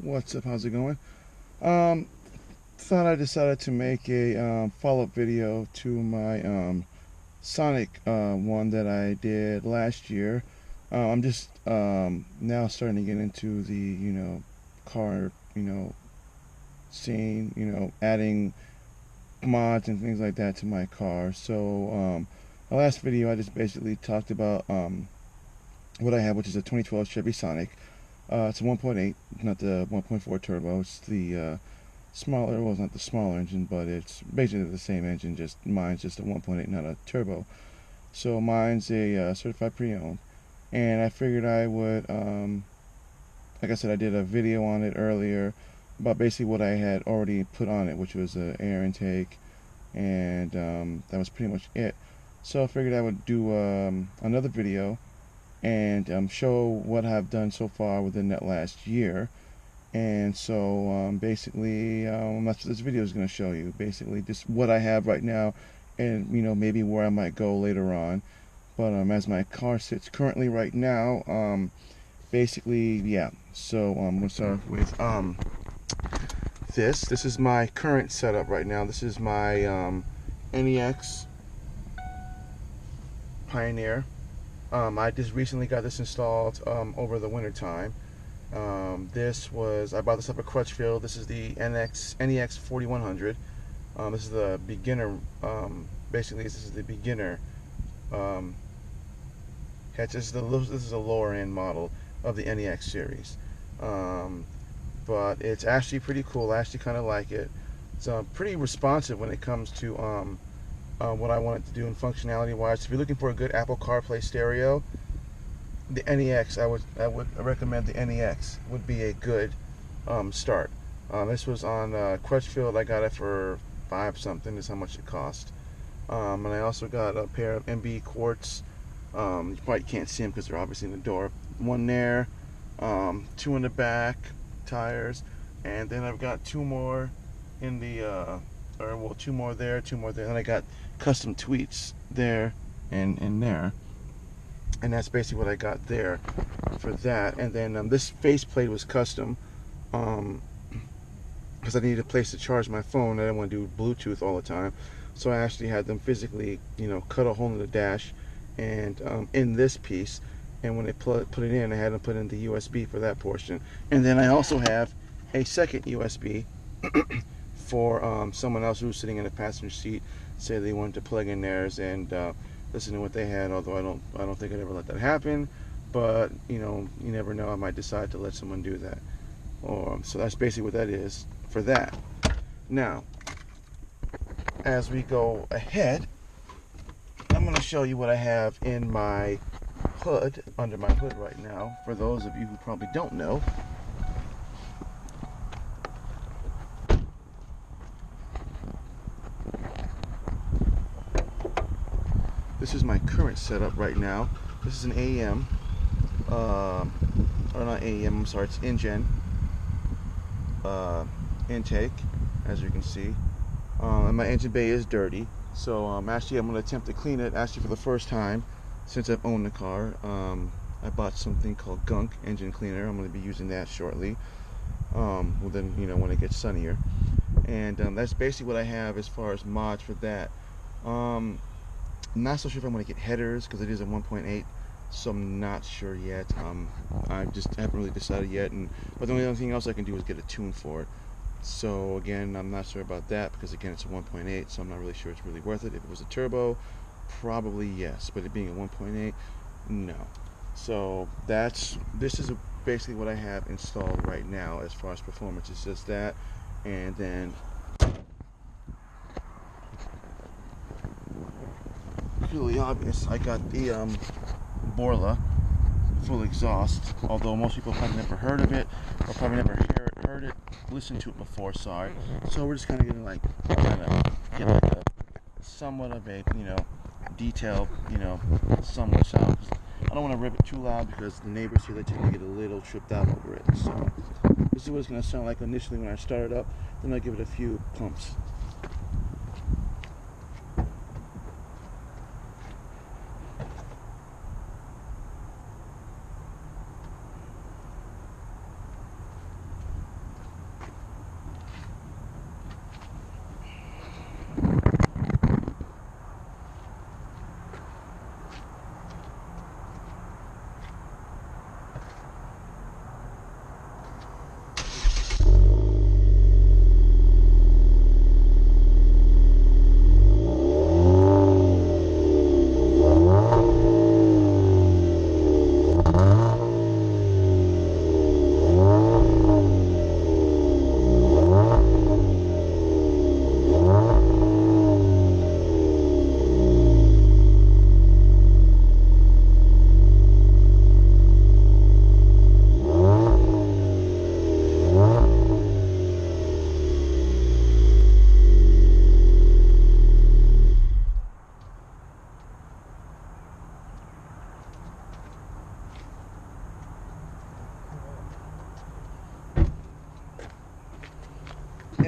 What's up? How's it going? Um, Thought I decided to make a follow-up video to my Sonic one that I did last year. I'm just now starting to get into the car scene, adding mods and things like that to my car. So my last video I just basically talked about what I have, which is a 2012 Chevy Sonic. It's a 1.8, not the 1.4 turbo. It's the smaller, well, it's not the smaller engine, but it's basically the same engine, just mine's just a 1.8, not a turbo. So mine's a certified pre-owned. And I figured I would, like I said, I did a video on it earlier about basically what I had already put on it, which was an air intake, and that was pretty much it. So I figured I would do another video and show what I've done so far within that last year. And so basically, that's what this video is going to show you. Basically, just what I have right now, and maybe where I might go later on. But as my car sits currently right now, basically, yeah. So I'm gonna start with this. This is my current setup right now. This is my NEX Pioneer. I just recently got this installed over the winter time. I bought this up at Crutchfield. This is the NEX 4100. This is the beginner, basically this is the beginner hatch. This is the lower end model of the NEX series. But it's actually pretty cool. I actually kind of like it. It's pretty responsive when it comes to what I want it to do in functionality wise. If you're looking for a good Apple CarPlay stereo, the NEX, I would recommend the NEX would be a good start. This was on Crutchfield. I got it for $5 something is how much it cost. And I also got a pair of MB Quartz. You probably can't see them because they're obviously in the door. One there, two in the back tires, and then I've got two more in the two more there, two more there. And I got custom tweets there and there. And that's basically what I got there for that. And then this faceplate was custom because I needed a place to charge my phone. I didn't want to do Bluetooth all the time, so I actually had them physically, cut a hole in the dash and in this piece. And when they put it in, I had them put in the USB for that portion. And then I also have a second USB for someone else who was sitting in the passenger seat, say they wanted to plug in theirs and listen to what they had. Although I don't think I'd ever let that happen, but you never know. I might decide to let someone do that. So that's basically what that is for that. Now, as we go ahead, I'm going to show you what I have in my hood, under my hood right now. For those of you who probably don't know, this is my current setup right now. This is an AEM, or not AEM, I'm sorry, it's InGen intake, as you can see. And my engine bay is dirty, so actually I'm going to attempt to clean it actually for the first time since I've owned the car. I bought something called Gunk engine cleaner. I'm going to be using that shortly, when it gets sunnier. And that's basically what I have as far as mods for that. I'm not so sure if I'm going to get headers because it is a 1.8, so I'm not sure yet. I just haven't really decided yet. But the only other thing else I can do is get a tune for it. So again, I'm not sure about that because again it's a 1.8, so I'm not really sure it's really worth it. If it was a turbo, probably yes, but it being a 1.8, no. So this is basically what I have installed right now as far as performance. It's just that, and then really obvious, I got the Borla full exhaust, although most people probably never heard of it or probably never heard it, listened to it before, sorry. So we're just kind of getting get like a somewhat of a detailed somewhat sound. I don't want to rip it too loud because the neighbors here, they tend to get a little tripped out over it. So this is what it's going to sound like initially when I start it up. Then I'll give it a few pumps.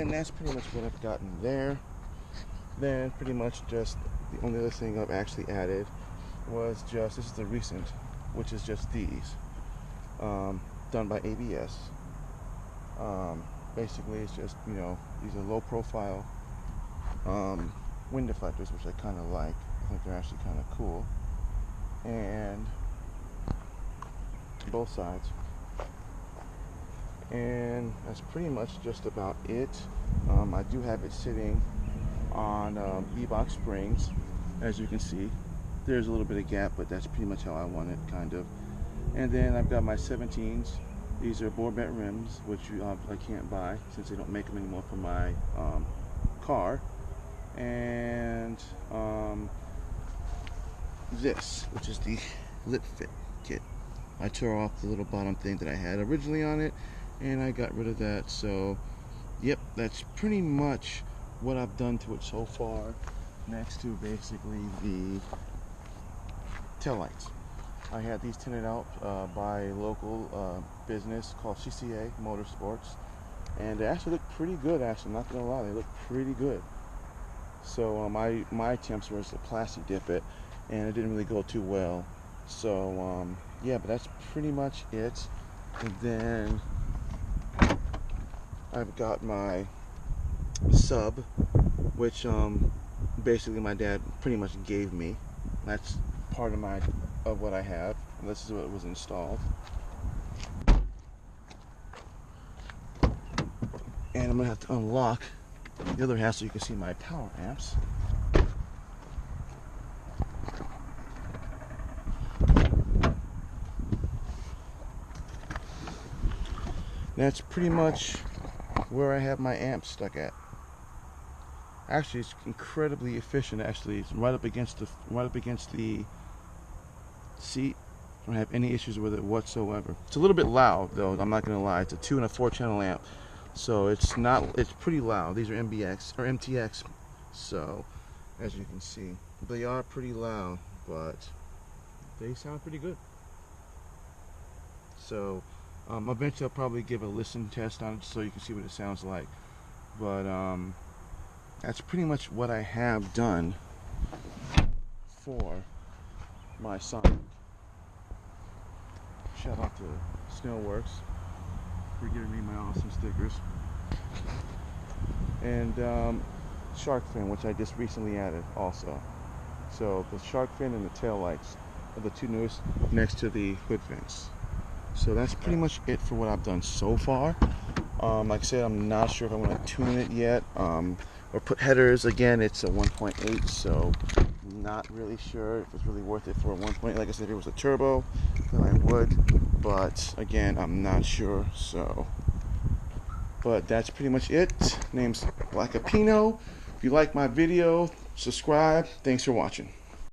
And that's pretty much what I've gotten there. Then pretty much just the only other thing I've actually added was just, this is the recent, which is just these, done by ABS. Basically it's just, you know, these are low profile wind deflectors, which I kind of like. I think they're actually kind of cool. And both sides. And that's pretty much just about it. I do have it sitting on E-Box springs, as you can see. There's a little bit of gap, but that's pretty much how I want it, kind of. And then I've got my 17s. These are bore bent rims, which I can't buy since they don't make them anymore for my car. And this, which is the lip fit kit. I tore off the little bottom thing that I had originally on it, and I got rid of that. So yep, that's pretty much what I've done to it so far, next to basically the taillights. I had these tinted out by a local business called CCA Motorsports, and they actually look pretty good. Actually, I'm not gonna lie, they look pretty good. So my attempts was to plastic dip it, and it didn't really go too well. So yeah, but that's pretty much it. And then I've got my sub, which basically my dad pretty much gave me. That's part of what I have. And this is what was installed. And I'm gonna have to unlock the other half so you can see my power amps. That's pretty much where I have my amps stuck at. Actually, it's incredibly efficient. Actually, it's right up against the seat. I don't have any issues with it whatsoever. It's a little bit loud though, I'm not gonna lie. It's a 2 and a 4 channel amp, so it's pretty loud. These are MTX, so as you can see, they are pretty loud, but they sound pretty good. So eventually I'll probably give a listen test on it so you can see what it sounds like. But that's pretty much what I have done for my Sonic. Shout out to Snowworks for giving me my awesome stickers. And shark fin, which I just recently added also. So the shark fin and the tail lights are the two newest next to the hood vents. So that's pretty much it for what I've done so far. Like I said, I'm not sure if I want to tune it yet, or put headers. Again, it's a 1.8, so I'm not really sure if it's really worth it for a 1.8. Like I said, if it was a turbo, then I would. But again, I'm not sure. So, but that's pretty much it. Name's Black Apino. If you like my video, subscribe. Thanks for watching.